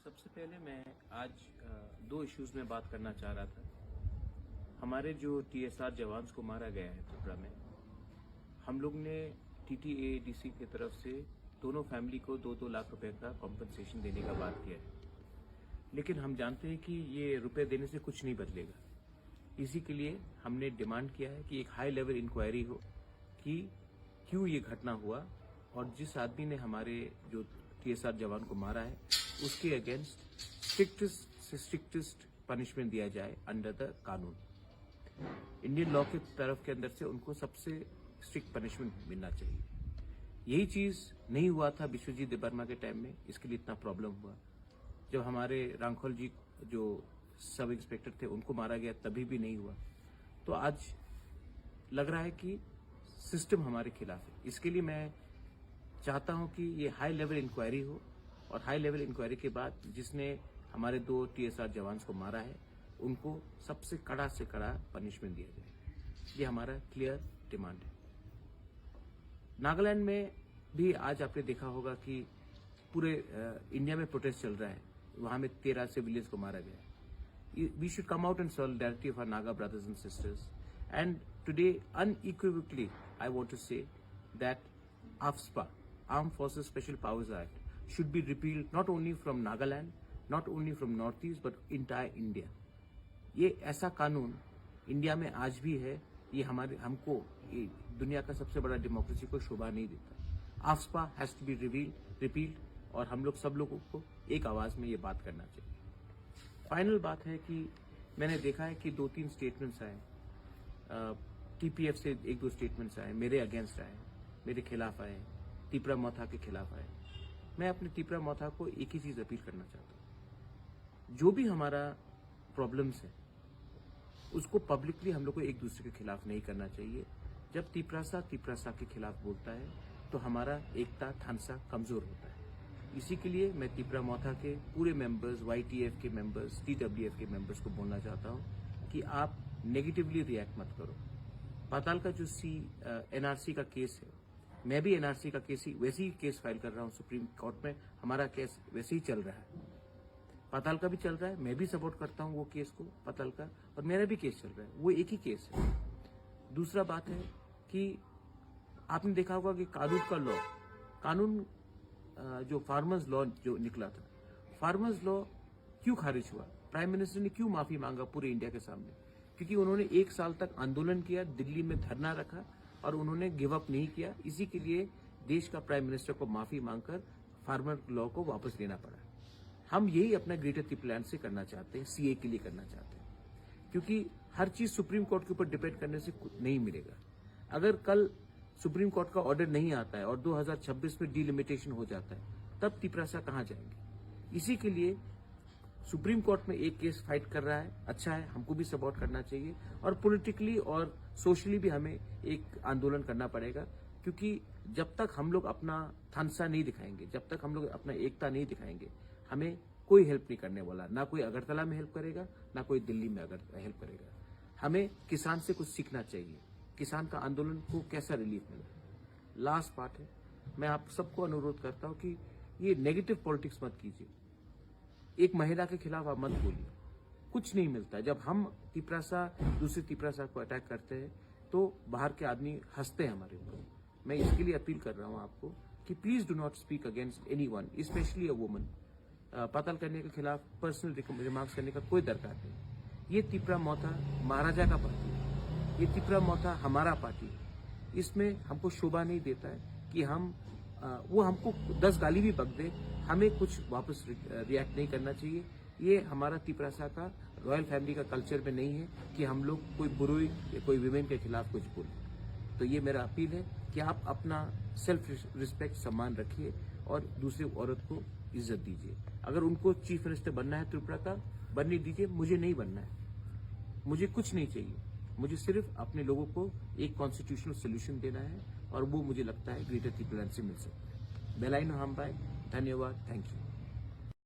सबसे पहले मैं आज दो इश्यूज में बात करना चाह रहा था। हमारे जो टीएसआर जवान्स को मारा गया है त्रिपुरा में, हम लोग ने टीटीएडीसी की तरफ से दोनों फैमिली को 2-2 लाख रुपए का कॉम्पनसेशन देने का बात किया है, लेकिन हम जानते हैं कि ये रुपए देने से कुछ नहीं बदलेगा। इसी के लिए हमने डिमांड किया है कि एक हाई लेवल इंक्वायरी हो कि क्यों ये घटना हुआ और जिस आदमी ने हमारे जो टीएसआर जवान को मारा है उसके अगेंस्ट स्ट्रिक्टेस्ट से स्ट्रिक्टेस्ट पनिशमेंट दिया जाए अंडर द कानून। इंडियन लॉ के तरफ के अंदर से उनको सबसे स्ट्रिक्ट पनिशमेंट मिलना चाहिए। यही चीज नहीं हुआ था विश्वजीत देबबर्मा के टाइम में, इसके लिए इतना प्रॉब्लम हुआ। जब हमारे रांखोल जी जो सब इंस्पेक्टर थे उनको मारा गया तभी भी नहीं हुआ। तो आज लग रहा है कि सिस्टम हमारे खिलाफ है। इसके लिए मैं चाहता हूं कि ये हाई लेवल इंक्वायरी हो और हाई लेवल इंक्वायरी के बाद जिसने हमारे 2 टीएसआर जवान्स को मारा है उनको सबसे कड़ा से कड़ा पनिशमेंट दिया जाए। ये हमारा क्लियर डिमांड है। नागालैंड में भी आज आपने देखा होगा कि पूरे इंडिया में प्रोटेस्ट चल रहा है। वहां में 13 सिविलियंस को मारा गया। We should come out in solidarity of our Naga brothers and sisters. And today, unequivocally, I want to say that AFSPA, Armed Forces Special Powers Act, should be repealed not only from Nagaland, not only from Northeast, but entire India. ये ऐसा कानून India में आज भी है। ये हमको ये दुनिया का सबसे बड़ा डेमोक्रेसी को शोभा नहीं देता। AFSPA has to be repealed और हम लोग सब लोगों को एक आवाज में ये बात करना चाहिए। फाइनल बात है कि मैंने देखा है कि 2-3 स्टेटमेंट्स आए, टीपीएफ से 1-2 स्टेटमेंट्स आए, मेरे अगेंस्ट आए, मेरे खिलाफ आए, तिपरा मौथा के खिलाफ आए। मैं अपने तिपरा मौथा को एक ही चीज अपील करना चाहता हूं, जो भी हमारा प्रॉब्लम्स है उसको पब्लिकली हम लोग को एक दूसरे के खिलाफ नहीं करना चाहिए। जब तिपरासा के खिलाफ बोलता है तो हमारा एकता थानसा कमजोर होता है। इसी के लिए मैं तिपरा मौथा के पूरे मेंबर्स, YTF के मेंबर्स, TWF के मेंबर्स को बोलना चाहता हूं कि आप नेगेटिवली रिएक्ट मत करो। पाताल का जो एनआरसी का केस है, मैं भी एनआरसी का वैसे ही केस फाइल कर रहा हूं सुप्रीम कोर्ट में। हमारा केस वैसे ही चल रहा है, पाताल का भी चल रहा है। मैं भी सपोर्ट करता हूं वो केस को, पाताल का, और मेरा भी केस चल रहा है। वो एक ही केस है। दूसरा बात है कि आपने देखा होगा कि कानून जो फार्मर्स लॉ जो निकला था, फार्मर्स लॉ क्यों खारिज हुआ? प्राइम मिनिस्टर ने क्यों माफी मांगा पूरे इंडिया के सामने? क्योंकि उन्होंने 1 साल तक आंदोलन किया, दिल्ली में धरना रखा और उन्होंने गिव अप नहीं किया। इसी के लिए देश का प्राइम मिनिस्टर को माफी मांगकर फार्मर लॉ को वापस लेना पड़ा। हम यही अपना ग्रेटर तिपलैंड से करना चाहते हैं, सीए के लिए करना चाहते हैं, क्योंकि हर चीज सुप्रीम कोर्ट के ऊपर डिपेंड करने से नहीं मिलेगा। अगर कल सुप्रीम कोर्ट का ऑर्डर नहीं आता है और 2026 में डिलिमिटेशन हो जाता है, तब तिपरासा कहां जाएंगे? इसी के लिए सुप्रीम कोर्ट में एक केस फाइट कर रहा है, अच्छा है, हमको भी सपोर्ट करना चाहिए। और पॉलिटिकली और सोशली भी हमें एक आंदोलन करना पड़ेगा, क्योंकि जब तक हम लोग अपना थानसा नहीं दिखाएंगे, जब तक हम लोग अपना एकता नहीं दिखाएंगे, हमें कोई हेल्प नहीं करने वाला। ना कोई अगरतला में हेल्प करेगा, ना कोई दिल्ली में हेल्प करेगा। हमें किसान से कुछ सीखना चाहिए, किसान का आंदोलन को कैसा रिलीफ मिला। लास्ट पार्ट है, मैं आप सबको अनुरोध करता हूं कि ये नेगेटिव पॉलिटिक्स मत कीजिए। एक महिला के खिलाफ आप मत बोलिए, कुछ नहीं मिलता। जब हम तिपरासा दूसरे तिपरासा को अटैक करते हैं तो बाहर के आदमी हंसते हैं हमारे ऊपर। मैं इसके लिए अपील कर रहा हूं आपको कि please do not speak against anyone, especially a woman. पाताल करने के खिलाफ पर्सनल रिमार्क्स करने का कोई दरकार नहीं। ये तिपरा मौथा महाराजा का पार्टी है, ये तिपरा मौथा हमारा पार्टी है। इसमें हमको शोभा नहीं देता है कि वो हमको 10 गाली भी बक दे, हमें कुछ वापस रिएक्ट नहीं करना चाहिए। ये हमारा तिपरासा का रॉयल फैमिली का कल्चर में नहीं है कि हम लोग कोई बुराई या कोई विमेन के खिलाफ कुछ बोले। तो ये मेरा अपील है कि आप अपना सेल्फ रिस्पेक्ट, सम्मान रखिए और दूसरी औरत को इज्जत दीजिए। अगर उनको चीफ मिनिस्टर बनना है त्रिपुरा का, बनने दीजिए। मुझे नहीं बनना है, मुझे कुछ नहीं चाहिए। मुझे सिर्फ अपने लोगों को एक कॉन्स्टिट्यूशनल सोल्यूशन देना है और वो मुझे लगता है ग्रेटर तिपलैंड से मिल सकता है। बेलाइन हमबाई, धन्यवाद, थैंक यू।